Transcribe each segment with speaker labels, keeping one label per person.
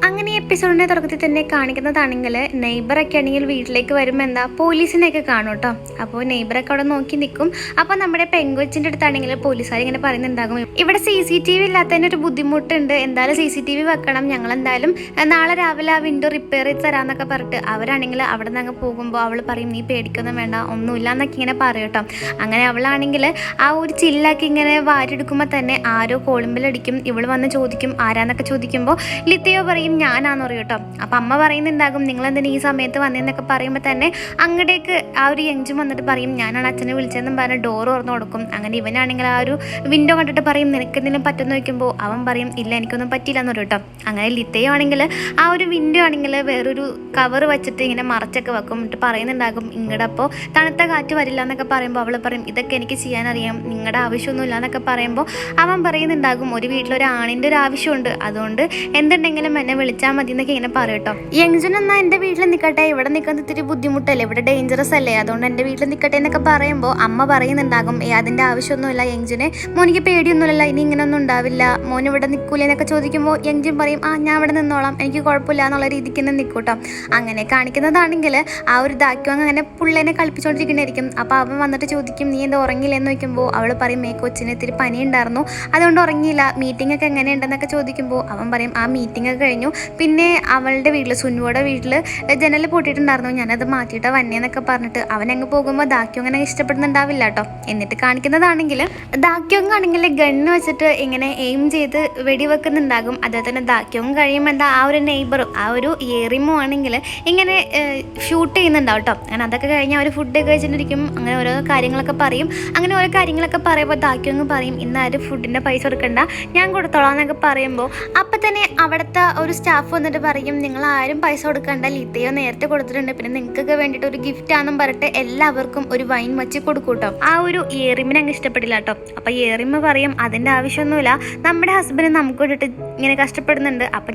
Speaker 1: അങ്ങനെ എപ്പിസോഡിന്റെ തുടക്കത്തിൽ തന്നെ കാണിക്കുന്നതാണെങ്കിൽ നെയ്ബറൊക്കെ ആണെങ്കിൽ വീട്ടിലേക്ക് വരുമ്പോൾ എന്താ പോലീസിനെയൊക്കെ കാണും കേട്ടോ. അപ്പോൾ നെയ്ബറൊക്കെ അവിടെ നോക്കി നിൽക്കും. അപ്പോൾ നമ്മുടെ പെങ്കൊച്ചിൻ്റെ അടുത്താണെങ്കിൽ പോലീസുകാർ ഇങ്ങനെ പറയുന്നുണ്ടാകും, ഇവിടെ CCTV ഇല്ലാത്തതിന് ഒരു ബുദ്ധിമുട്ടുണ്ട്, എന്തായാലും CCTV വെക്കണം, ഞങ്ങൾ എന്തായാലും നാളെ രാവിലെ ആ വിൻഡോ റിപ്പയർ ചെയ്ത് തരാമെന്നൊക്കെ പറഞ്ഞിട്ട് അവരാണെങ്കിൽ അവിടെ നിന്ന് അങ്ങ് പോകുമ്പോൾ അവൾ പറയും നീ പേടിക്കൊന്നും വേണ്ട, ഒന്നുമില്ല എന്നൊക്കെ ഇങ്ങനെ പറയും കേട്ടോ. അങ്ങനെ അവളാണെങ്കിൽ ആ ഒരു ചില്ലാക്കി ഇങ്ങനെ വാരിയെടുക്കുമ്പോൾ തന്നെ ആരോ കോളിമ്പിലടിക്കും. ഇവൾ വന്ന് ചോദിക്കും ആരാന്നൊക്കെ ചോദിക്കുമ്പോൾ ലിത്തയോ പറയും ഞാനാന്ന് പറയും കേട്ടോ. അപ്പം അമ്മ പറയുന്നുണ്ടാകും നിങ്ങളെന്തിനാ ഈ സമയത്ത് വന്നതെന്നൊക്കെ പറയുമ്പോൾ തന്നെ അങ്ങടേക്ക് ആ ഒരു യങ്ജും വന്നിട്ട് പറയും ഞാനാണ് അച്ഛനെ വിളിച്ചതെന്നും പറഞ്ഞ് ഡോർ തുറന്നു കൊടുക്കും. അങ്ങനെ ഇവനാണെങ്കിൽ ആ ഒരു വിൻഡോ കണ്ടിട്ട് പറയും നിനക്ക് എന്തെങ്കിലും പറ്റുമെന്ന് ചോദിക്കുമ്പോൾ അവൻ പറയും ഇല്ല എനിക്കൊന്നും പറ്റില്ല എന്ന് പറയും കേട്ടോ. അങ്ങനെ ലിത്തയോ ആണെങ്കിൽ ആ ഒരു വിൻഡോ ആണെങ്കിൽ വേറൊരു കവർ വെച്ചിട്ട് ഇങ്ങനെ മറച്ചൊക്കെ വെക്കും. എന്നിട്ട് പറയുന്നുണ്ടാകും ഇങ്ങടെ അപ്പോൾ തണുത്ത കാറ്റ് വരില്ല എന്നൊക്കെ പറയുമ്പോൾ അവൾ പറയും ഇതൊക്കെ എനിക്ക് ചെയ്യാനറിയാം, നിങ്ങളുടെ ആവശ്യമൊന്നുമില്ല എന്നൊക്കെ പറയുമ്പോൾ അവൻ പറയുന്നുണ്ടാകും ഒരു വീട്ടിലൊരു ആണിൻ്റെ ഒരു ആവശ്യമുണ്ട്, അതുകൊണ്ട് എന്തുണ്ടെങ്കിലും എന്നെ വിളിച്ചാൽ മതി എന്നൊക്കെ ഇങ്ങനെ പറയും കേട്ടോ. യങ്ജുൻ എന്നാൽ എൻ്റെ വീട്ടിൽ നിൽക്കട്ടെ, ഇവിടെ നിൽക്കുന്നത് ഇത്തിരി ബുദ്ധിമുട്ടല്ലേ, ഇവിടെ ഡേഞ്ചറസ് അല്ലേ, അതുകൊണ്ട് എൻ്റെ വീട്ടിൽ നിൽക്കട്ടെ എന്നൊക്കെ പറയുമ്പോൾ അമ്മ പറയുന്നുണ്ടാകും അതിൻ്റെ ആവശ്യമൊന്നുമില്ല യങ്ജുനെ, മോനിക്ക് പേടിയൊന്നുമില്ല, ഇനി ഇങ്ങനെയൊന്നും ഉണ്ടാവില്ല, മോൻ ഇവിടെ നിൽക്കൂല എന്നൊക്കെ ചോദിക്കുമ്പോൾ യങ്ജുൻ പറയും ഞാൻ ഇവിടെ നിന്നോളാം, എനിക്ക് കുഴപ്പമില്ല എന്നുള്ള രീതിക്ക് തന്നെ നിൽക്കും കേട്ടോ. അങ്ങനെ കാണിക്കുന്നതാണെങ്കിൽ ആ ഒരു ദാക്യം അങ്ങനെ പുള്ളേനെ കളിപ്പിച്ചുകൊണ്ടിരിക്കുന്നതായിരിക്കും. അപ്പോൾ അവൻ വന്നിട്ട് ചോദിക്കും നീ എന്താ ഉറങ്ങിയില്ലെന്ന് ചോദിക്കുമ്പോൾ അവൾ പറയും കൊച്ചിന് ഇത്തിരി പനി ഉണ്ടായിരുന്നു അതുകൊണ്ട് ഉറങ്ങിയില്ല, മീറ്റിംഗ് ഒക്കെ എങ്ങനെയുണ്ടെന്നൊക്കെ ചോദിക്കുമ്പോൾ അവൻ പറയും ആ മീറ്റിംഗ് ഒക്കെ കഴിഞ്ഞു, പിന്നെ അവളുടെ വീട്ടിൽ സുനുവോടെ വീട്ടിൽ ജനൽ പൊട്ടിയിട്ടുണ്ടായിരുന്നു, ഞാനത് മാറ്റിയിട്ട് വന്നേന്നൊക്കെ പറഞ്ഞിട്ട് അവനങ്ങ് പോകുമ്പോൾ ദാക്യം അങ്ങനെ ഇഷ്ടപ്പെടുന്നുണ്ടാവില്ല കേട്ടോ. എന്നിട്ട് കാണിക്കുന്നതാണെങ്കിൽ ദാക്യോങ് ആണെങ്കിൽ ഗണ്ണ് വെച്ചിട്ട് ഇങ്ങനെ എയിം ചെയ്ത് വെടിവെക്കുന്നുണ്ടാകും. അതുപോലെ തന്നെ ദാക്യോങ് കഴിയുമ്പോൾ എന്താ ആ ഒരു നെയ്ബറും ആ ഒരു ഏറിമോ ആണെങ്കിൽ ഇങ്ങനെ ഷൂട്ട് ചെയ്യുന്നുണ്ടാവും കേട്ടോ. അങ്ങനെ അതൊക്കെ കഴിഞ്ഞ് അവർ ഫുഡൊക്കെ കഴിച്ചിട്ടിരിക്കും, അങ്ങനെ ഓരോ കാര്യങ്ങളൊക്കെ പറയും. അങ്ങനെ ഓരോ കാര്യങ്ങളൊക്കെ പറയുമ്പോൾ ദാക്യോങ് പറയും ഇന്നാരും ഫുഡിൻ്റെ പൈസ കൊടുക്കണ്ട ഞാൻ കൊടുത്തോളാം എന്നൊക്കെ പറയുമ്പോൾ അപ്പം തന്നെ അവിടുത്തെ ഒരു സ്റ്റാഫ് വന്നിട്ട് പറയും നിങ്ങൾ ആരും പൈസ കൊടുക്കണ്ട, ലിത്തയോ നേരത്തെ കൊടുത്തിട്ടുണ്ട്, പിന്നെ നിങ്ങൾക്കൊക്കെ വേണ്ടിയിട്ട് ഒരു ഗിഫ്റ്റ് ആണെന്നും പറഞ്ഞിട്ട് എല്ലാവർക്കും ഒരു വൈൻ വെച്ച് കൊടുക്കും കേട്ടോ. ആ ഒരു ഏറിമിനെ അങ്ങ് ഇഷ്ടപ്പെടില്ല കേട്ടോ. അപ്പം ഏറിമ പറയും അതിൻ്റെ ആവശ്യമൊന്നുമില്ല, നമ്മുടെ ഹസ്ബൻഡ് നമുക്ക് വേണ്ടിയിട്ട് ഇങ്ങനെ കഷ്ടപ്പെടുന്നുണ്ട്, അപ്പം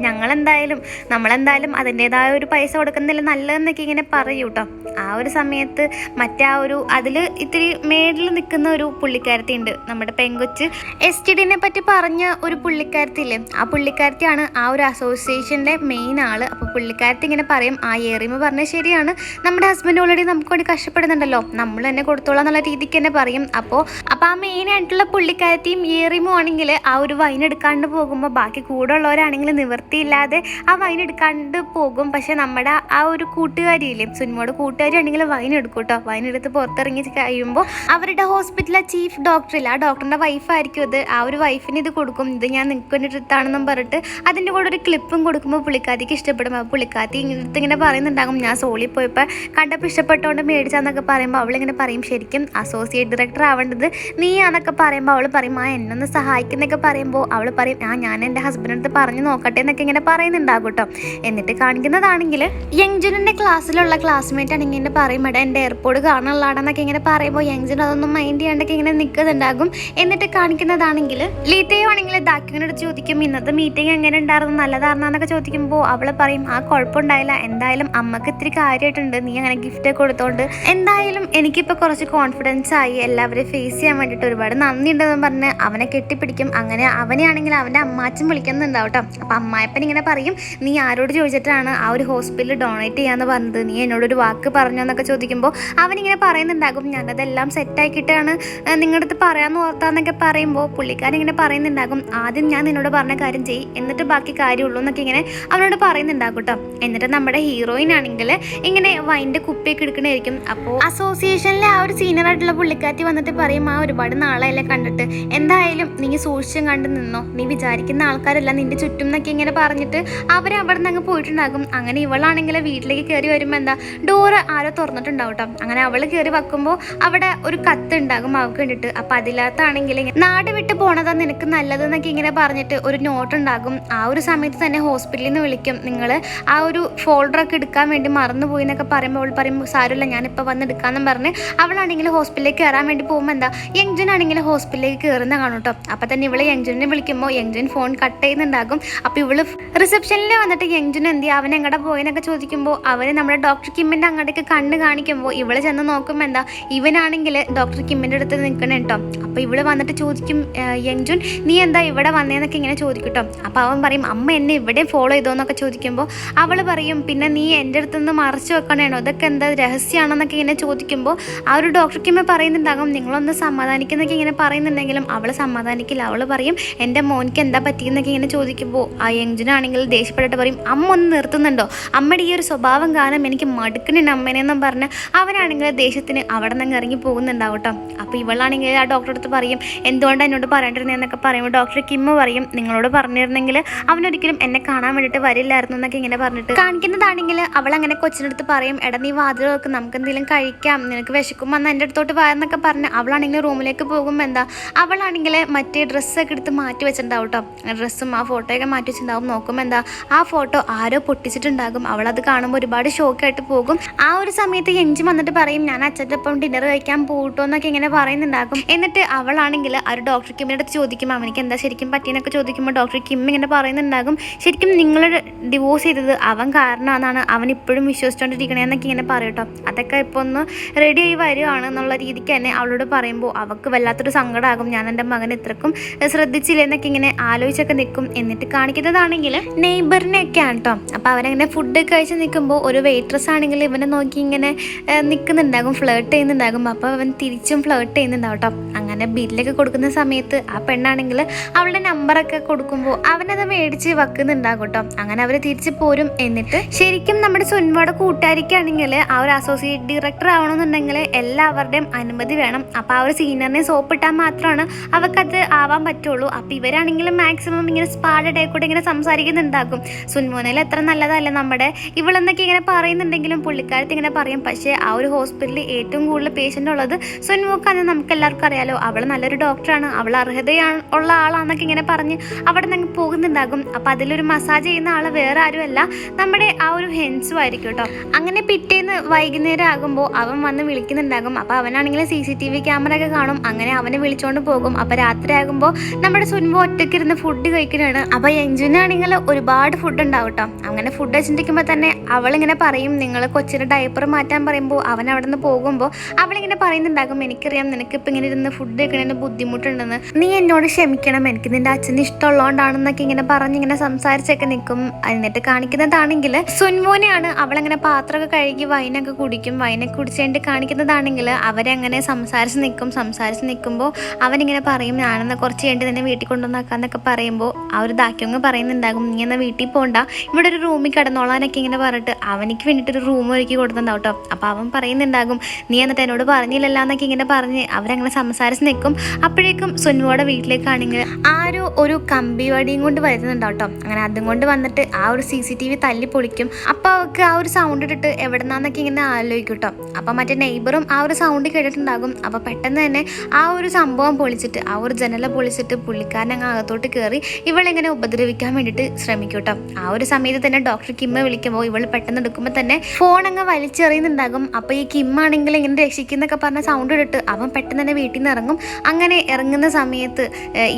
Speaker 1: നമ്മളെന്തായാലും അതിൻ്റെതായ ഒരു പൈസ കൊടുക്കുന്നില്ല നല്ലതെന്നൊക്കെ ഇങ്ങനെ പറയൂ കേട്ടോ. ആ ഒരു സമയത്ത് മറ്റേ ആ ഒരു അതിൽ ഇത്തിരി മേളിൽ നിൽക്കുന്ന ഒരു പുള്ളിക്കാരത്തി ഉണ്ട്, നമ്മുടെ പെങ്കൊച്ച് STDനെ പറ്റി പറഞ്ഞ ഒരു പുള്ളിക്കാരത്തില്ലേ, ആ പുള്ളിക്കാരത്തിയാണ് ആ ഒരു അസോസിയേഷൻ്റെ മെയിൻ ആള്. അപ്പോൾ പുള്ളിക്കാരത്തി ഇങ്ങനെ പറയും ഏറിമ പറഞ്ഞത് ശരിയാണ്, നമ്മുടെ ഹസ്ബൻഡ് ഓൾറെഡി നമുക്ക് വേണ്ടി കഷ്ടപ്പെടുന്നുണ്ടല്ലോ, നമ്മൾ തന്നെ കൊടുത്തോളാം എന്നുള്ള രീതിക്ക് തന്നെ പറയും. അപ്പോൾ ആ മെയിൻ ആയിട്ടുള്ള പുള്ളിക്കാരത്തിയും ഏറിമോ ആണെങ്കിൽ ആ ഒരു വൈൻ എടുക്കാണ്ട് പോകുമ്പോൾ ബാക്കി കൂടെ ഉള്ളവരാണെങ്കിൽ നിവൃത്തിയില്ലാതെ ആ വൈൻ എടുക്കാണ്ട് പോകും. പക്ഷെ നമ്മുടെ ആ ഒരു കൂട്ടുകാരിയില്ലേ സുനിമോട് കൂട്ടുകാരി ആണെങ്കിൽ വൈൻ എടുക്കും കേട്ടോ. വൈൻ എടുത്ത് പുറത്തിറങ്ങി കഴിയുമ്പോൾ അവരുടെ ഹോസ്പിറ്റലിലെ ചീഫ് ഡോക്ടറില്ല, ആ ഡോക്ടറിൻ്റെ വൈഫായിരിക്കും അത്, ആ ഒരു വൈഫിന് ഇത് കൊടുക്കും, ഇത് ഞാൻ നിങ്ങൾക്ക് വേണ്ടിയിട്ടാണെന്നും പറഞ്ഞിട്ട് അതിൻ്റെ കൂടെ ഒരു ക്ലിപ്പും കൊടുക്കുമ്പോൾ പുള്ളിക്കാരിക്ക് ഇഷ്ടപ്പെടും. അപ്പോൾ പുള്ളിക്കാരി ഇങ്ങനെ പറയുന്നുണ്ടാകും ഞാൻ സോളിൽ പോയപ്പോൾ കണ്ടപ്പോൾ ഇഷ്ടപ്പെട്ടുകൊണ്ട് മേടിച്ചാന്നൊക്കെ പറയുമ്പോൾ അവളിങ്ങനെ പറയും ശരിക്കും അസോസിയേറ്റ് ഡയറക്ടർ ആവേണ്ടത് നീയാന്നൊക്കെ പറയുമ്പോൾ അവൾ പറയും എന്നൊന്ന് സഹായിക്കുന്നൊക്കെ പറയുമ്പോൾ അവൾ പറയും ഞാൻ എൻ്റെ ഹസ്ബൻഡിൻ്റെ അടുത്ത് പറഞ്ഞു നോക്കട്ടെ എന്നൊക്കെ ഇങ്ങനെ പറയുന്നുണ്ടാകും കേട്ടോ. എന്നിട്ട് കാണിക്കുന്നതാണെങ്കിൽ യങ്ജുനിൻ്റെ ക്ലാസ്സിലുള്ള ക്ലാസ്മേറ്റ് ആണെങ്കിൽ ഇങ്ങനെ പറയും എൻ്റെ എയർപോർട്ട് കാണാനുള്ളതാണെന്നൊക്കെ ഇങ്ങനെ പറയുമ്പോൾ യങ്ജുൻ അതൊന്നും മൈൻഡ് ചെയ്യാണ്ടൊക്കെ ഇങ്ങനെ നിൽക്കുന്നുണ്ടാകും. എന്നിട്ട് കാണിക്കുന്നതാണെങ്കിൽ ലീത്തയോ ആണെങ്കിൽ ദാക്യുവിനോട് ചോദിക്കും ഇന്നത്തെ മീറ്റിംഗ് എങ്ങനെ ഉണ്ടായിരുന്നു, നല്ലതാണെന്നൊക്കെ ചോദിക്കുമ്പോൾ അവൾ പറയും കുഴപ്പമുണ്ടായില്ല, എന്തായാലും അമ്മക്ക് ഇത്തിരി കാര്യമായിട്ടുണ്ട്, നീ അങ്ങനെ ഗിഫ്റ്റ് കൊടുത്തോണ്ട് എന്തായാലും എനിക്കിപ്പോൾ കുറച്ച് കോൺഫിഡൻസ് ആയി, എല്ലാവരെയും ഫേസ് ചെയ്യാൻ വേണ്ടിയിട്ട് ഒരുപാട് നന്ദി ഉണ്ടെന്ന് പറഞ്ഞ് അവനെ കെട്ടിപ്പിടിക്കും. അങ്ങനെ അവനെയാണെങ്കിൽ അവൻ്റെ അമ്മാച്ചൻ വിളിക്കുന്നുണ്ടാവും കേട്ടോ. അപ്പം അമ്മായപ്പൻ ഇങ്ങനെ പറയും നീ ആരോട് ചോദിച്ചിട്ടാണ് ആ ഒരു ഹോസ്പിറ്റലിൽ ഡൊണേറ്റ് ചെയ്യാന്ന് പറഞ്ഞത്, നീ എന്നോടൊരു വാക്ക് പറഞ്ഞോ എന്നൊക്കെ ചോദിക്കുമ്പോൾ അവനിങ്ങനെ പറയുന്നുണ്ടാകും ഞാനതെല്ലാം സെറ്റാക്കിയിട്ടാണ് നിങ്ങളുടെ അടുത്ത് പറയാമെന്ന് ഓർത്താന്നൊക്കെ പറയുമ്പോൾ പുള്ളിക്കാരൻ ഇങ്ങനെ പറയുന്നുണ്ടാകും ആദ്യം ഞാൻ നിന്നോട് പറഞ്ഞ കാര്യം ചെയ്യ് എന്നിട്ട് ബാക്കി കാര്യമുള്ളൂ എന്നൊക്കെ ഇങ്ങനെ അവനോട് പറയുന്നുണ്ടാകും കേട്ടോ. എന്നിട്ട് നമ്മുടെ ഹീറോയിൻ ആണെങ്കിൽ ഇങ്ങനെ വൈൻ്റെ കുപ്പിയൊക്കെ എടുക്കണമായിരിക്കും. അപ്പോൾ അസോസിയേഷനിലെ ആ ഒരു സീനിയർ ആയിട്ടുള്ള പുള്ളിക്കാറ്റി വന്നിട്ട് പറയും ഒരുപാട് നാളെയല്ലേ കണ്ടിട്ട്, എന്തായാലും നീ സൂക്ഷിച്ചും കണ്ടു നിന്നോ, നീ വിചാരിക്കുന്ന ആൾക്കാരെല്ലാം നിന്റെ ചുറ്റും എന്നൊക്കെ ഇങ്ങനെ പറഞ്ഞിട്ട് അവർ അവിടെ നിന്ന് അങ്ങ് പോയിട്ടുണ്ടാകും. അങ്ങനെ ഇവളാണെങ്കിൽ വീട്ടിലേക്ക് കയറി വരുമ്പോൾ എന്താ ഡോറ് ആരോ തുറന്നിട്ടുണ്ടാവും കേട്ടോ. അങ്ങനെ അവൾ കയറി വെക്കുമ്പോൾ അവിടെ ഒരു കത്ത് ഉണ്ടാകും അവൾക്ക് വേണ്ടിയിട്ട്. അപ്പോൾ അതിനകത്താണെങ്കിൽ നാട് വിട്ട് പോണതാ നിനക്ക് നല്ലതെന്നൊക്കെ ഇങ്ങനെ പറഞ്ഞിട്ട് ഒരു നോട്ട് ഉണ്ടാകും. ആ ഒരു സമയത്ത് തന്നെ ഹോസ്പിറ്റലിൽ നിന്ന് വിളിക്കും നിങ്ങൾ ആ ഒരു ഫോൾഡറൊക്കെ എടുക്കാൻ വേണ്ടി മറന്നുപോയി എന്നൊക്കെ പറയുമ്പോൾ അവൾ പറയും സാരമില്ല ഞാനിപ്പോൾ വന്ന് എടുക്കാമെന്നും പറഞ്ഞ് അവളാണെങ്കിൽ ഹോസ്പിറ്റലിലേക്ക് കയറാൻ വേണ്ടി പോകുമ്പോൾ എന്താ യങ്ജുൻ ആണെങ്കിൽ ഹോസ്പിറ്റലിലേക്ക് കയറുന്ന കാണും കേട്ടോ. അപ്പോൾ തന്നെ ഇവള് യങ്ജുനെ വിളിക്കുമ്പോൾ യങ്ജുൻ ഫോൺ കട്ട് ചെയ്യുന്നുണ്ടാകും. അപ്പോൾ ഇവള് റിസപ്ഷനിൽ വന്നിട്ട് യങ്ജുൻ എന്ത് അവൻ എങ്ങടെ പോയെന്നൊക്കെ ചോദിക്കുമ്പോൾ അവന് നമ്മുടെ ഡോക്ടർ കിമ്മിൻ്റെ അങ്ങോട്ടേക്ക് കണ്ണ് കാണിക്കുമ്പോൾ ഇവള് ചെന്ന് നോക്കുമ്പോൾ എന്താ ഇവനാണെങ്കിൽ ഡോക്ടർ കിമ്മിൻ്റെ അടുത്ത് നിൽക്കണേ കേട്ടോ. അപ്പോൾ ഇവള് വന്നിട്ട് ചോദിക്കും, യങ്ജുൻ നീ എന്താ ഇവിടെ വന്നേന്നൊക്കെ ഇങ്ങനെ ചോദിക്കും കേട്ടോ. അപ്പോൾ അവൻ പറയും അമ്മ എന്നെ ഇവിടെ ഫോളോ ചെയ്തോന്നൊക്കെ ചോദിക്കുമ്പോൾ അവൾ പറയും പിന്നെ നീ എൻ്റെ അടുത്ത് നിന്ന് മറച്ചു വെക്കണേണോ, ഇതൊക്കെ എന്താ രഹസ്യമാണെന്നൊക്കെ ഇങ്ങനെ ചോദിക്കുമ്പോൾ ആ ഒരു ഡോക്ടർ കിമ്മ പറയുന്നുണ്ടാകും നിങ്ങളൊന്ന് സമാധാനിക്കുന്നൊക്കെ ഇങ്ങനെ പറയുന്നുണ്ടെങ്കിലും അവൾ സമാധാനിക്കില്ല. അവൾ പറയും എൻ്റെ മോനിക്ക് എന്താ പറ്റിയെന്നൊക്കെ ഇങ്ങനെ ചോദിക്കുമ്പോൾ ആ യങ്ജുനാണെങ്കിൽ ദേഷ്യപ്പെട്ടിട്ട് പറയും അമ്മ ഒന്ന് നിർത്തുന്നുണ്ടോ, അമ്മയുടെ ഈ ഒരു സ്വഭാവം കാരണം എനിക്ക് മടുക്കണുണ്ട് അമ്മേനെന്നും പറഞ്ഞ് അവനാണെങ്കിൽ ദേഷ്യത്തിന് അവിടെ നിന്ന് ഇറങ്ങി പോകുന്നുണ്ടാവും കേട്ടോ. അപ്പോൾ ഇവളാണെങ്കിൽ ആ ഡോക്ടറെ അടുത്ത് പറയും എന്തുകൊണ്ടാണ് എന്നോട് പറയേണ്ടിരുന്നതെന്നൊക്കെ പറയുമ്പോൾ ഡോക്ടർ കിമ്മ പറയും നിങ്ങളോട് പറഞ്ഞിരുന്നെങ്കിൽ അവനൊരിക്കലും എന്നെ കാണാൻ വേണ്ടിയിട്ട് വരില്ലായിരുന്നു എന്നൊക്കെ ഇങ്ങനെ പറഞ്ഞിട്ട് കാണിക്കുന്നതാണെങ്കിൽ അവൾ അങ്ങനെ കൊച്ചിനടുത്ത് പറയും എടാ നീ വാതിൽ വെക്ക് നമുക്ക് എന്തെങ്കിലും കഴിക്കാം, നിനക്ക് വിശക്കുമ്പോൾ വന്ന് എൻ്റെ അടുത്തോട്ട് വായെന്നൊക്കെ പറഞ്ഞ് അവളാണെങ്കിൽ റൂമിലേക്ക് പോകുമ്പോൾ എന്താ അവളാണെങ്കിൽ മറ്റേ ഡ്രസ്സൊക്കെ എടുത്ത് മാറ്റി വെച്ചിട്ടുണ്ടാവും കേട്ടോ. ഡ്രസ്സും ആ ഫോട്ടോയൊക്കെ മാറ്റി വെച്ചിട്ടുണ്ടാവും. നോക്കുമ്പോൾ എന്താ ആ ഫോട്ടോ ആരോ പൊട്ടിച്ചിട്ടുണ്ടാകും. അവളത് കാണുമ്പോൾ ഒരുപാട് ഷോക്കായിട്ട് പോകും. ആ ഒരു സമയത്ത് യങ്ജുൻ വന്നിട്ട് പറയും ഞാൻ അച്ഛൻ്റെ ഒപ്പം ഡിന്നർ കഴിക്കാൻ പോട്ടോ എന്നൊക്കെ ഇങ്ങനെ പറയുന്നുണ്ടാകും. എന്നിട്ട് അവളാണെങ്കിൽ ആ ഒരു ഡോക്ടർ കിമ്മിൻ്റെ അടുത്ത് ചോദിക്കും അവനിക്ക് എന്താ ശരിക്കും പറ്റിയെന്നൊക്കെ ചോദിക്കുമ്പോൾ ഡോക്ടർ കിം ഇങ്ങനെ പറയുന്നുണ്ടാകും ശരിക്കും നിങ്ങൾ ഡിവോഴ്സ് ചെയ്തത് അവൻ കാരണമാണ്, അവൻ ഇപ്പോഴും വിശ്വസിച്ചുകൊണ്ടിരിക്കണേന്നൊക്കെ ഇങ്ങനെ പറയും കേട്ടോ. അതൊക്കെ ഇപ്പോൾ ഒന്ന് റെഡി ആയി വരുവാണ് എന്നുള്ള രീതിക്ക് തന്നെ അവളോട് പറയുമ്പോൾ അവൾക്ക് വല്ലാത്തൊരു സങ്കടമാകും ഞാൻ എൻ്റെ മകനെ ഇത്രക്കും ശ്രദ്ധിച്ചില്ലെന്നൊക്കെ ഇങ്ങനെ ആലോചിച്ചൊക്കെ നിൽക്കും. എന്നിട്ട് കാണിക്കുന്നതാണെങ്കിൽ നെയ്ബറിനെയൊക്കെയാണ് കേട്ടോ. അപ്പോൾ അവനങ്ങനെ ഫുഡ് കഴിച്ച് നിൽക്കുമ്പോൾ ഒരു വെയിട്രസ് ആണെങ്കിൽ ഇവനെ നോക്കി ഇങ്ങനെ നിൽക്കുന്നുണ്ടാകും, ഫ്ലേർട്ട് ചെയ്യുന്നുണ്ടാകും. അപ്പോൾ അവൻ തിരിച്ചും ഫ്ലേർട്ട് ചെയ്യുന്നുണ്ടാവും കേട്ടോ. അങ്ങനെ ബില്ലൊക്കെ കൊടുക്കുന്ന സമയത്ത് ആ പെണ്ണാണെങ്കിൽ അവളുടെ നമ്പറൊക്കെ കൊടുക്കുമ്പോൾ അവനത് മേടിച്ച് വെക്കുന്നുണ്ടാകും കേട്ടോ. അങ്ങനെ അവർ തിരിച്ച് പോരും. എന്നിട്ട് ശരിക്കും നമ്മുടെ സുൻവയുടെ കൂട്ടുകാരിക്കാണെങ്കിൽ ആ ഒരു അസോസിയേറ്റ് ഡയറക്ടർ ആവണമെന്നുണ്ടെങ്കിൽ എല്ലാവരുടെയും അനുമതി വേണം. അപ്പോൾ ആ ഒരു സീനിയറിനെ സോപ്പിട്ടാൽ മാത്രമാണ് അവർക്കത് ആവാൻ പറ്റുള്ളൂ. അപ്പോൾ ഇവരാണെങ്കിലും മാക്സിമം ഇങ്ങനെ സ്പാഡ് ഡേ കൂടെ ഇങ്ങനെ സംസാരിക്കുന്നുണ്ടാകും സുൻമോനയിൽ എത്ര നല്ലതല്ല നമ്മുടെ ഇവളെന്നൊക്കെ ഇങ്ങനെ പറയുന്നുണ്ടെങ്കിലും പുള്ളിക്കാരത്ത് ഇങ്ങനെ പറയും പക്ഷേ ആ ഒരു ഹോസ്പിറ്റലിൽ ഏറ്റവും കൂടുതൽ പേഷ്യൻ്റ് ഉള്ളത് സുൻമോക്കാണെന്ന് നമുക്ക് എല്ലാവർക്കും അറിയാലോ. അവൾ നല്ലൊരു ഡോക്ടറാണ്, അവൾ അർഹതയാണ് ഉള്ള ആളാന്നൊക്കെ ഇങ്ങനെ പറഞ്ഞ് അവിടെ നിന്ന് പോകുന്നുണ്ടാകും. അപ്പം അതിലൊരു മസാജ് ചെയ്യുന്ന ആൾ വേറെ ആരുമല്ല നമ്മുടെ ആ ഒരു ഹെൻസും ആയിരിക്കും കേട്ടോ. അങ്ങനെ പിറ്റേന്ന് വൈകുന്നേരം ആകുമ്പോൾ അവൻ വന്ന് വിളിക്കുന്നുണ്ടാകും. അപ്പോൾ അവനാണെങ്കിൽ CCTV ക്യാമറ ഒക്കെ കാണും. അങ്ങനെ അവനെ വിളിച്ചുകൊണ്ട് പോകും. അപ്പോൾ രാത്രി ആകുമ്പോൾ നമ്മുടെ സുൻമോ ഒറ്റയ്ക്ക് ഇരുന്ന് ഫുഡ് കഴിക്കുന്നതാണ്. അപ്പോൾ യങ്ജുനാണെങ്കിൽ ഒരുപാട് ഫുഡ് ഉണ്ടാവും കേട്ടോ. അങ്ങനെ ഫുഡ് വെച്ചിരിക്കുമ്പോൾ തന്നെ അവളിങ്ങനെ പറയും നിങ്ങൾ കൊച്ചിൻ്റെ ഡയപ്പർ മാറ്റാൻ പറയുമ്പോൾ അവൻ അവിടെ നിന്ന് പോകുമ്പോൾ അവളിങ്ങനെ പറയുന്നുണ്ടാകും എനിക്കറിയാം നിനക്കിപ്പോൾ ഇങ്ങനെ ഇരുന്ന് ഫുഡ് കഴിക്കണതിന് ബുദ്ധിമുട്ടുണ്ടെന്ന്, നീ എന്നോട് ക്ഷമിക്കണം, എനിക്ക് നിൻ്റെ അച്ഛന് ഇഷ്ടമുള്ളതുകൊണ്ടാണെന്നൊക്കെ ഇങ്ങനെ പറഞ്ഞിങ്ങനെ സംസാരിച്ചൊക്കെ നിൽക്കും. എന്നിട്ട് കാണിക്കുന്നതാണെങ്കിൽ സുൻമോനെയാണ് അവളങ്ങനെ പാത്രമൊക്കെ കഴുകി വൈനൊക്കെ കുടിക്കും. വൈനൊക്കെ കുടിച്ചുകൊണ്ട് കാണിക്കുന്നതാണെങ്കിൽ അവരങ്ങനെ സംസാരിച്ച് നിൽക്കുമ്പോൾ അവനിങ്ങനെ പറയും ഞാനെന്ന് കുറച്ച് കഴിഞ്ഞിട്ട് നിന്നെ വീട്ടിൽ കൊണ്ടുവന്നാക്കാന്നൊക്കെ പറയുമ്പോൾ ആ ഒരു ദാക്യങ്ങ് പറയുന്നുണ്ടാകും നീ എന്നാൽ വീട്ടിൽ പോകണ്ട ഇവിടെ ഒരു റൂമിൽ കിടന്നോളാനൊക്കെ ഇങ്ങനെ പറഞ്ഞിട്ട് അവനിക്ക് വേണ്ടിയിട്ടൊരു റൂം ഒരുക്കി കൊടുത്തിട്ടുണ്ടാവും കേട്ടോ. അപ്പോൾ അവൻ പറയുന്നുണ്ടാകും നീ എന്നിട്ട് എന്നോട് പറഞ്ഞില്ലല്ലോ എന്നൊക്കെ ഇങ്ങനെ പറഞ്ഞ് അവരങ്ങനെ സംസാരിച്ച് നിൽക്കും. അപ്പോഴേക്കും സുൻമോയുടെ വീട്ടിലേക്കാണെങ്കിൽ ആരോ ഒരു കമ്പി വടിയും കൊണ്ട് വരുന്നുണ്ടാവും കേട്ടോ. അങ്ങനെ അതും കൊണ്ട് വന്നിട്ട് ആ ഒരു CCTV തല്ലി പൊളിക്കും. അപ്പോൾ അവൾക്ക് ആ ഒരു സൗണ്ട് ഇട്ടിട്ട് എവിടെന്നാന്നൊക്കെ ഇങ്ങനെ ആലോചിക്കും കേട്ടോ. അപ്പോൾ മറ്റേ നെയ്ബറും ആ ഒരു സൗണ്ട് കേട്ടിട്ടുണ്ടാകും. അപ്പോൾ പെട്ടെന്ന് തന്നെ ആ ഒരു സംഭവം പൊളിച്ചിട്ട് ആ ഒരു ജനല പൊളിച്ചിട്ട് പുള്ളിക്കാരൻ അങ്ങ് അകത്തോട്ട് കയറി ഇവളിങ്ങനെ ഉപദ്രവിക്കാൻ വേണ്ടിയിട്ട് ശ്രമിക്കും കേട്ടോ. ആ ഒരു സമയത്ത് തന്നെ ഡോക്ടർ കിമ്മ വിളിക്കുമ്പോൾ ഇവൾ പെട്ടെന്ന് എടുക്കുമ്പോൾ തന്നെ ഫോൺ അങ്ങ് വലിച്ചെറിയുന്നുണ്ടാകും. അപ്പോൾ ഈ കിമ്മാണെങ്കിൽ ഇങ്ങനെ രക്ഷിക്കുന്നൊക്കെ പറഞ്ഞ സൗണ്ട് ഇട്ടിട്ട് അവൻ പെട്ടെന്ന് തന്നെ വീട്ടിൽ നിന്ന് ഇറങ്ങും. അങ്ങനെ ഇറങ്ങുന്ന സമയത്ത്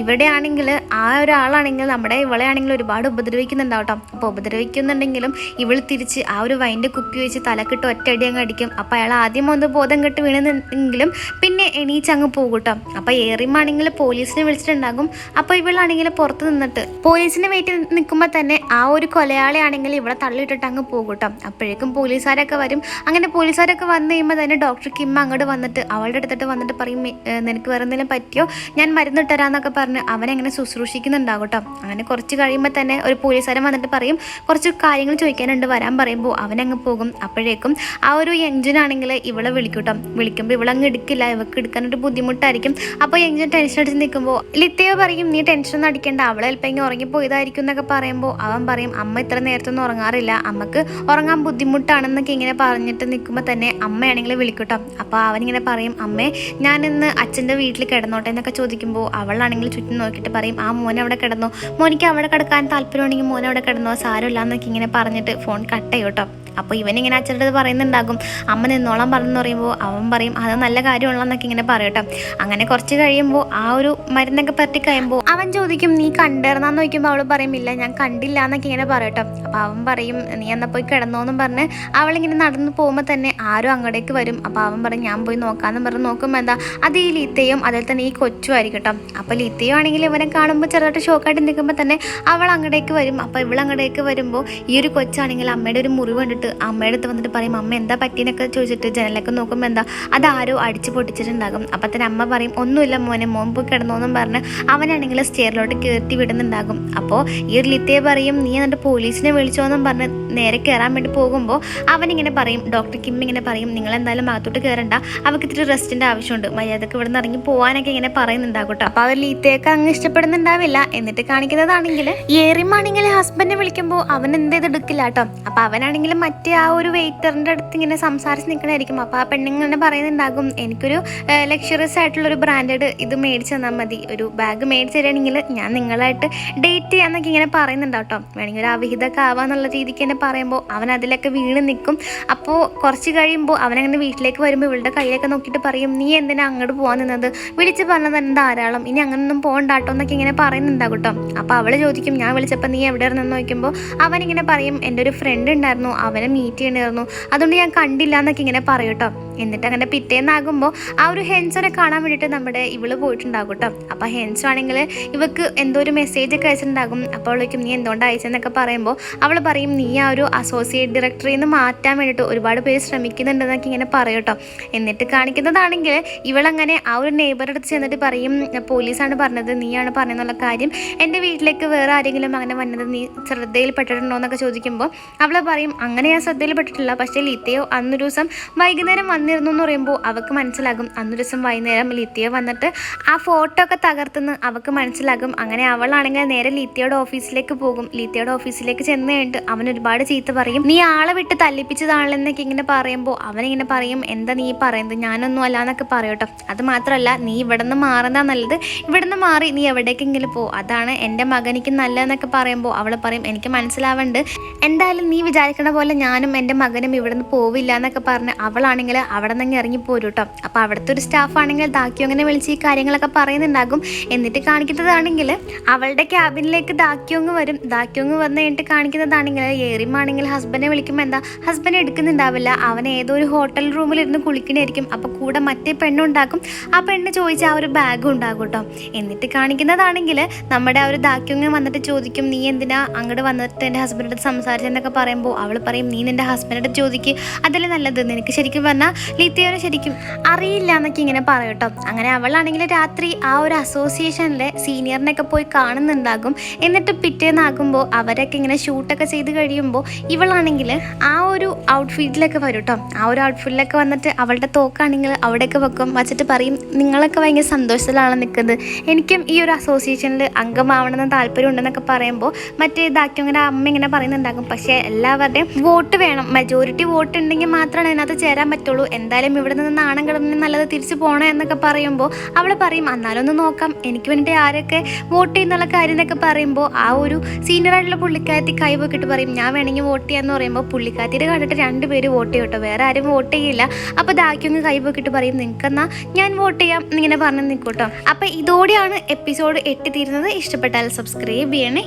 Speaker 1: ഇവിടെ ആണെങ്കിൽ ആ ഒരാളാണെങ്കിൽ നമ്മുടെ ഇവളെ ആണെങ്കിൽ ഒരുപാട് ഉപദ്രവിക്കുന്നുണ്ടാവും കേട്ടോ. അപ്പോൾ ഉപദ്രവിക്കുന്നുണ്ടെങ്കിലും ഇവൾ തിരിച്ച് ആ ഒരു വൈൻ്റെ കുപ്പി വെച്ച് തലക്കിട്ട് ഒറ്റയടി അങ്ങ് അടിക്കും. അപ്പോൾ അയാൾ ആദ്യം ഒന്ന് ബോധം കെട്ട് വീണെന്നെങ്കിലും പിന്നെ എണീച്ചങ്ങ് പോകും കേട്ടോ. അപ്പോൾ ഏറിമാണെങ്കിൽ പോലീസിനെ വിളിച്ചിട്ടുണ്ടാകും. അപ്പോൾ ഇവളാണെങ്കിൽ പുറത്ത് നിന്നിട്ട് പോലീസിനെ വെയിറ്റ് നിൽക്കുമ്പോൾ തന്നെ ആ ഒരു കൊലയാളി ആണെങ്കിൽ ഇവിടെ തള്ളിയിട്ടിട്ട് അങ്ങ് പോകും കേട്ടോ. അപ്പോഴേക്കും പോലീസുകാരൊക്കെ വരും. അങ്ങനെ പോലീസുകാരൊക്കെ വന്നു കഴിയുമ്പോൾ തന്നെ ഡോക്ടർ കിമ്മ അങ്ങോട്ട് വന്നിട്ട് അവളുടെ അടുത്തിട്ട് വന്നിട്ട് പറയും നിനക്ക് വേറെ എന്തെങ്കിലും പറ്റിയോ ഞാൻ മരുന്നിട്ടരാന്നൊക്കെ പറഞ്ഞ് അവനെങ്ങനെ ശുശ്രൂഷിക്കുന്നുണ്ടാകും കേട്ടോ. അങ്ങനെ കുറച്ച് കഴിയുമ്പോൾ തന്നെ ഒരു പോലീസുകാരൻ വന്നിട്ട് പറയും കുറച്ച് കാര്യങ്ങൾ ചോദിക്കാനുണ്ട് വരാൻ പറയുമ്പോൾ അവനങ്ങ് പോകും. അപ്പോഴേക്കും ആ ഒരു യങ്ജുനാണെങ്കിൽ ഇവളെ വിളിക്കും കേട്ടോ. വിളിക്കുമ്പോൾ ഇവളങ്ങ് എടുക്കില്ല, ഇവൾക്ക് എടുക്കാനൊരു ബുദ്ധിമുട്ടായിരിക്കും. അപ്പോൾ യങ്ജുൻ ടെൻഷൻ അടിച്ച് നിൽക്കുമ്പോൾ ലിത്തയോ പറയും നീ ടെൻഷനൊന്നും അടിക്കേണ്ട, അവളെ ചിലപ്പോൾ ഇങ്ങനെ ഉറങ്ങിപ്പോയതായിരിക്കും എന്നൊക്കെ പറയുമ്പോൾ അവൻ പറയും അമ്മ ഇത്ര നേരത്തൊന്നും ഉറങ്ങാറില്ല, അമ്മക്ക് ഉറങ്ങാൻ ബുദ്ധിമുട്ടാണെന്നൊക്കെ ഇങ്ങനെ പറഞ്ഞിട്ട് നിൽക്കുമ്പോൾ തന്നെ അമ്മയാണെങ്കിൽ വിളിക്കട്ടോ. അപ്പോൾ അവനിങ്ങനെ പറയും അമ്മേ ഞാനിന്ന് അച്ഛൻ്റെ വീട്ടിൽ കിടന്നോട്ടെ എന്നൊക്കെ ചോദിക്കുമ്പോൾ അവളാണെങ്കിൽ ചുറ്റും നോക്കിയിട്ട് പറയും ആ മോനെ അവിടെ കിടന്നോ, മോനിക്ക് അവിടെ കിടക്കാൻ താല്പര്യമുണ്ടെങ്കിൽ മോനെ അവിടെ കിടന്നോ, സാരമില്ല എന്നൊക്കെ ഇങ്ങനെ പറഞ്ഞിട്ട് ഫോൺ കട്ട് ചെയ്യും കേട്ടോ. അപ്പോൾ ഇവനിങ്ങനെ അച്ഛൻ്റെ പറയുന്നുണ്ടാകും അമ്മ നിന്നോളാൻ പറഞ്ഞു പറയുമ്പോൾ അവൻ പറയും അത് നല്ല കാര്യമുള്ളതെന്നൊക്കെ ഇങ്ങനെ പറയട്ടോ. അങ്ങനെ കുറച്ച് കഴിയുമ്പോൾ ആ ഒരു മരുന്നൊക്കെ പറ്റി കഴിയുമ്പോൾ അവൻ ചോദിക്കും നീ കണ്ടിരുന്നാന്ന് ചോദിക്കുമ്പോൾ അവൾ പറയും ഇല്ല ഞാൻ കണ്ടില്ല എന്നൊക്കെ ഇങ്ങനെ പറയട്ടോ. അപ്പോൾ അവൻ പറയും നീ എന്നാൽ പോയി കിടന്നോന്നും പറഞ്ഞ് അവളിങ്ങനെ നടന്നു പോകുമ്പോൾ തന്നെ ആരും അങ്ങോട്ടേക്ക് വരും. അപ്പോൾ അവൻ പറയും ഞാൻ പോയി നോക്കാമെന്ന് പറഞ്ഞ് നോക്കുമ്പോൾ എന്താ അത് ഈ ലീത്തയും അതിൽ തന്നെ ഈ കൊച്ചും ആയിരിക്കും കേട്ടോ. അപ്പോൾ ലീത്തയും ആണെങ്കിൽ ഇവനെ കാണുമ്പോൾ ചെറുതായിട്ട് ഷോക്കായിട്ട് നിൽക്കുമ്പോൾ തന്നെ അവൾ അങ്ങോട്ടേക്ക് വരും. അപ്പോൾ ഇവൾ അങ്ങോട്ടേക്ക് വരുമ്പോൾ ഈ ഒരു കൊച്ചാണെങ്കിൽ അമ്മയുടെ ഒരു മുറിവ് കണ്ടിട്ട് അമ്മയുടെ അടുത്ത് വന്നിട്ട് പറയും അമ്മ എന്താ പറ്റിയെന്നൊക്കെ ചോദിച്ചിട്ട് ജനലൊക്കെ നോക്കുമ്പോൾ എന്താ അതാരോ അടിച്ച് പൊട്ടിച്ചിട്ടുണ്ടാകും. അപ്പം തന്നെ അമ്മ പറയും ഒന്നുമില്ല മോനെ മോൻ പോയി കിടന്നോന്നും പറഞ്ഞ് അവനാണെങ്കിൽ സ്റ്റെയറിലോട്ട് കയറ്റി വിടുന്നുണ്ടാകും. അപ്പോൾ ഈ ഒരു ലിത്തയെ പറയും നീ എന്നിട്ട് പോലീസിനെ വിളിച്ചോന്നും പറഞ്ഞ് നേരെ കയറാൻ വേണ്ടി പോകുമ്പോൾ അവനിങ്ങനെ പറയും ഡോക്ടർ കിം ഇങ്ങനെ പറയും നിങ്ങൾ എന്തായാലും അകത്തോട്ട് കയറണ്ട അവർക്ക് ഇത്തിരി റെസ്റ്റിൻ്റെ ആവശ്യമുണ്ട് മര്യാദക്ക് ഇവിടെ നിന്ന് ഇറങ്ങി പോകാനൊക്കെ ഇങ്ങനെ പറയുന്നുണ്ടാകും കേട്ടോ. അപ്പോൾ അവർ ലീത്തയൊക്കെ അങ്ങ് ഇഷ്ടപ്പെടുന്നുണ്ടാവില്ല. എന്നിട്ട് കാണിക്കുന്നതാണെങ്കിൽ ഏറിമാണെങ്കിൽ ഹസ്ബൻഡിനെ വിളിക്കുമ്പോൾ അവൻ എന്തേത് എടുക്കില്ല കേട്ടോ. അപ്പോൾ അവനാണെങ്കിൽ മറ്റേ ആ ഒരു വെയിറ്ററിൻ്റെ അടുത്ത് ഇങ്ങനെ സംസാരിച്ച് നിൽക്കണമായിരിക്കും. അപ്പോൾ ആ പെണ്ണിങ്ങനെ പറയുന്നുണ്ടാകും എനിക്കൊരു ലക്ഷറിയസ് ആയിട്ടുള്ളൊരു ബ്രാൻഡഡ് ഇത് മേടിച്ച് തന്നാൽ മതി ഒരു ബാഗ് മേടിച്ച് തരികയാണെങ്കിൽ ഞാൻ നിങ്ങളായിട്ട് ഡേറ്റ് ചെയ്യാന്നൊക്കെ ഇങ്ങനെ പറയുന്നുണ്ടാവും കേട്ടോ. വേണമെങ്കിൽ ഒരു അവിഹിതമൊക്കെ ആവാന്നുള്ള രീതിക്ക് തന്നെ പറയുമ്പോൾ അവൻ അതിലൊക്കെ വീണ് നിൽക്കും. അപ്പോൾ കുറച്ച് കഴിയുമ്പോൾ അവനങ്ങനെ വീട്ടിലേക്ക് വരുമ്പോൾ ഇവളുടെ കയ്യിലൊക്കെ നോക്കിയിട്ട് പറയും നീ എന്തിനാ അങ്ങോട്ട് പോകാൻ നിന്നത് വിളിച്ച് പറഞ്ഞത് തന്നെ ധാരാളം ഇനി അങ്ങനൊന്നും പോകണ്ടാട്ടോ എന്നൊക്കെ ഇങ്ങനെ പറയുന്നുണ്ടാകും കേട്ടോ. അപ്പോൾ അവൾ ചോദിക്കും ഞാൻ വിളിച്ചപ്പോൾ നീ എവിടെ ഇരുന്നെന്ന് നോക്കുമ്പോൾ അവനിങ്ങനെ പറയും എൻ്റെ ഒരു ഫ്രണ്ട് ഉണ്ടായിരുന്നു അവനെ മീറ്റ് ചെയ്യണമായിരുന്നു അതുകൊണ്ട് ഞാൻ കണ്ടില്ല എന്നൊക്കെ ഇങ്ങനെ പറയും കേട്ടോ. എന്നിട്ട് അങ്ങനെ പിറ്റേന്നാകുമ്പോൾ ആ ഒരു ഹെൻസോനെ കാണാൻ വേണ്ടിയിട്ട് നമ്മുടെ ഇവള് പോയിട്ടുണ്ടാകും കേട്ടോ. അപ്പോൾ ഹെൻസോ ആണെങ്കിൽ ഇവക്ക് എന്തോ ഒരു മെസ്സേജൊക്കെ അയച്ചിട്ടുണ്ടാകും. അപ്പോൾ അവളേക്കും നീ എന്തുകൊണ്ട് അയച്ചെന്നൊക്കെ പറയുമ്പോൾ അവൾ പറയും നീ ആ ഒരു അസോസിയേറ്റ് ഡയറക്ടറിൽ നിന്ന് മാറ്റാൻ വേണ്ടിയിട്ട് ഒരുപാട് പേര് ശ്രമിക്കുന്നുണ്ടെന്നൊക്കെ ഇങ്ങനെ പറയും കേട്ടോ. എന്നിട്ട് കാണിക്കുന്നതാണെങ്കിൽ ഇവളങ്ങനെ ആ ഒരു നെയ്ബറുടെ അടുത്ത് ചെന്നിട്ട് പറയും പോലീസാണ് പറഞ്ഞത് നീയാണ് പറഞ്ഞെന്നുള്ള കാര്യം എൻ്റെ വീട്ടിലേക്ക് വേറെ ആരെങ്കിലും അങ്ങനെ വന്നത് നീ ശ്രദ്ധയിൽപ്പെട്ടിട്ടുണ്ടോ എന്നൊക്കെ ചോദിക്കുമ്പോൾ അവൾ പറയും അങ്ങനെ ഞാൻ ശ്രദ്ധയിൽപ്പെട്ടിട്ടില്ല പക്ഷേ ലിത്തയോ അന്നൊരു ദിവസം വൈകുന്നേരം വന്നിരുന്നു എന്ന് പറയുമ്പോൾ അവൾക്ക് മനസ്സിലാകും അന്നൊരു ദിവസം വൈകുന്നേരം ലിത്തയോ വന്നിട്ട് ആ ഫോട്ടോ ഒക്കെ തകർത്തെന്ന് അവൾക്ക് മനസ്സിലാകും. അങ്ങനെ അവളാണെങ്കിൽ നേരെ ലിത്തയുടെ ഓഫീസിലേക്ക് പോകും. ലിത്തയുടെ ഓഫീസിലേക്ക് ചെന്ന് കഴിഞ്ഞിട്ട് അവൻ ഒരുപാട് ചീത്ത പറയും നീ ആളെ വിട്ട് തല്ലിപ്പിച്ചതാണെന്നൊക്കെ ഇങ്ങനെ പറയുമ്പോൾ അവനിങ്ങനെ പറയും എന്താ നീ പറയുന്നത് ഞാനൊന്നും അല്ല എന്നൊക്കെ പറയും കേട്ടോ. അത് മാത്രമല്ല നീ ഇവിടെ നിന്ന് മാറുന്നതാ നല്ലത് ഇവിടെ നിന്ന് മാറി നീ എവിടേക്കെങ്കിലും പോ അതാണ് എൻ്റെ മകനിക്ക് നല്ലതെന്നൊക്കെ പറയുമ്പോൾ അവൾ പറയും എനിക്ക് മനസ്സിലാവുന്നുണ്ട് എന്തായാലും നീ വിചാരിക്കണ പോലെ ഞാനും എൻ്റെ മകനും ഇവിടെ നിന്ന് പോവില്ല എന്നൊക്കെ പറഞ്ഞ് അവളാണെങ്കിൽ അവിടെ നിന്ന് ഇറങ്ങിപ്പോരും കേട്ടോ. അപ്പോൾ അവിടുത്തെ ഒരു സ്റ്റാഫാണെങ്കിൽ ദാക്യോങ്ങിനെ വിളിച്ച് ഈ കാര്യങ്ങളൊക്കെ പറയുന്നുണ്ടാകും. എന്നിട്ട് കാണിക്കുന്നതാണെങ്കിൽ അവളുടെ ക്യാബിനിലേക്ക് ദാക്യോങ് വരും. ദാക്യോങ് വന്ന് കഴിഞ്ഞിട്ട് കാണിക്കുന്നതാണെങ്കിൽ ഏറിമാണെങ്കിൽ ഹസ്ബൻഡിനെ വിളിക്കുമ്പോൾ എന്താ ഹസ്ബൻഡ് എടുക്കുന്നുണ്ടാവില്ല അവൻ ഏതോ ഒരു ഹോട്ടൽ റൂമിലിരുന്ന് കുളിക്കണായിരിക്കും. അപ്പോൾ കൂടെ മറ്റേ പെണ്ണുണ്ടാക്കും. ആ പെണ്ണ് ചോദിച്ചാൽ ആ ഒരു ബാഗും ഉണ്ടാകും കേട്ടോ. എന്നിട്ട് കാണിക്കുന്നതാണെങ്കിൽ നമ്മുടെ ആ ഒരു ദാക്യോങ് വന്നിട്ട് ചോദിക്കും നീ എന്തിനാ അങ്ങോട്ട് വന്നിട്ട് എൻ്റെ ഹസ്ബൻഡിൻ്റെ സംസാരിച്ചെന്നൊക്കെ പറയുമ്പോൾ അവൾ പറയും നീ നിൻ്റെ ഹസ്ബൻഡിൻ്റെ ചോദിക്ക് അതല്ലേ നല്ലത് നിനക്ക് ശരിക്കും പറഞ്ഞാൽ ലിത്തയോനെ ശരിക്കും അറിയില്ല എന്നൊക്കെ ഇങ്ങനെ പറയും കേട്ടോ. അങ്ങനെ അവളാണെങ്കിൽ രാത്രി ആ ഒരു അസോസിയേഷനിലെ സീനിയറിനൊക്കെ പോയി കാണുന്നുണ്ടാകും. എന്നിട്ട് പിറ്റേന്നാകുമ്പോൾ അവരൊക്കെ ഇങ്ങനെ ഷൂട്ടൊക്കെ ചെയ്ത് കഴിയുമ്പോൾ ഇവളാണെങ്കിൽ ആ ഒരു ഔട്ട്ഫിറ്റിലൊക്കെ വരും കേട്ടോ. ആ ഒരു ഔട്ട്ഫിറ്റിലൊക്കെ വന്നിട്ട് അവളുടെ തോക്കാണെങ്കിൽ അവിടെയൊക്കെ വെക്കും വച്ചിട്ട് പറയും നിങ്ങളൊക്കെ ഭയങ്കര സന്തോഷത്തിലാണ് നിൽക്കുന്നത് എനിക്കും ഈ ഒരു അസോസിയേഷനിൽ അംഗമാവണമെന്ന് താല്പര്യം ഉണ്ടെന്നൊക്കെ പറയുമ്പോൾ മറ്റേ ഇതാക്കിയങ്ങനെ അമ്മ ഇങ്ങനെ പറയുന്നുണ്ടാകും പക്ഷേ എല്ലാവരുടെയും വോട്ട് വേണം മെജോറിറ്റി വോട്ട് ഉണ്ടെങ്കിൽ മാത്രമാണ് അതിനകത്ത് ചേരാൻ പറ്റുള്ളൂ എന്തായാലും ഇവിടെ നിന്ന് നാണം കിടന്ന് നല്ലത് തിരിച്ചു പോകണം എന്നൊക്കെ പറയുമ്പോൾ അവൾ പറയും എന്നാലൊന്ന് നോക്കാം എനിക്ക് വേണ്ടിയിട്ട് ആരൊക്കെ വോട്ട് ചെയ്യുന്നുള്ള കാര്യം എന്നൊക്കെ പറയുമ്പോൾ ആ ഒരു സീനിയറായിട്ടുള്ള പുള്ളിക്കാരത്തി കൈവക്കിട്ട് പറയും ഞാൻ വേണമെങ്കിൽ വോട്ട് ചെയ്യാന്ന് പറയുമ്പോൾ പുള്ളിക്കാത്തിയുടെ കണ്ടിട്ട് 2 പേര് വോട്ട് ചെയ്യും കേട്ടോ വേറെ ആരും വോട്ട് ചെയ്യില്ല. അപ്പോൾ ദാക്യോങ് കൈവക്കിട്ട് പറയും നിനക്കെന്നാ ഞാൻ വോട്ട് ചെയ്യാം എന്നിങ്ങനെ പറഞ്ഞ് നിൽക്കും കേട്ടോ. അപ്പോൾ ഇതോടെയാണ് എപ്പിസോഡ് 8 തീരുന്നത്. ഇഷ്ടപ്പെട്ടാൽ സബ്സ്ക്രൈബ് ചെയ്യണേ.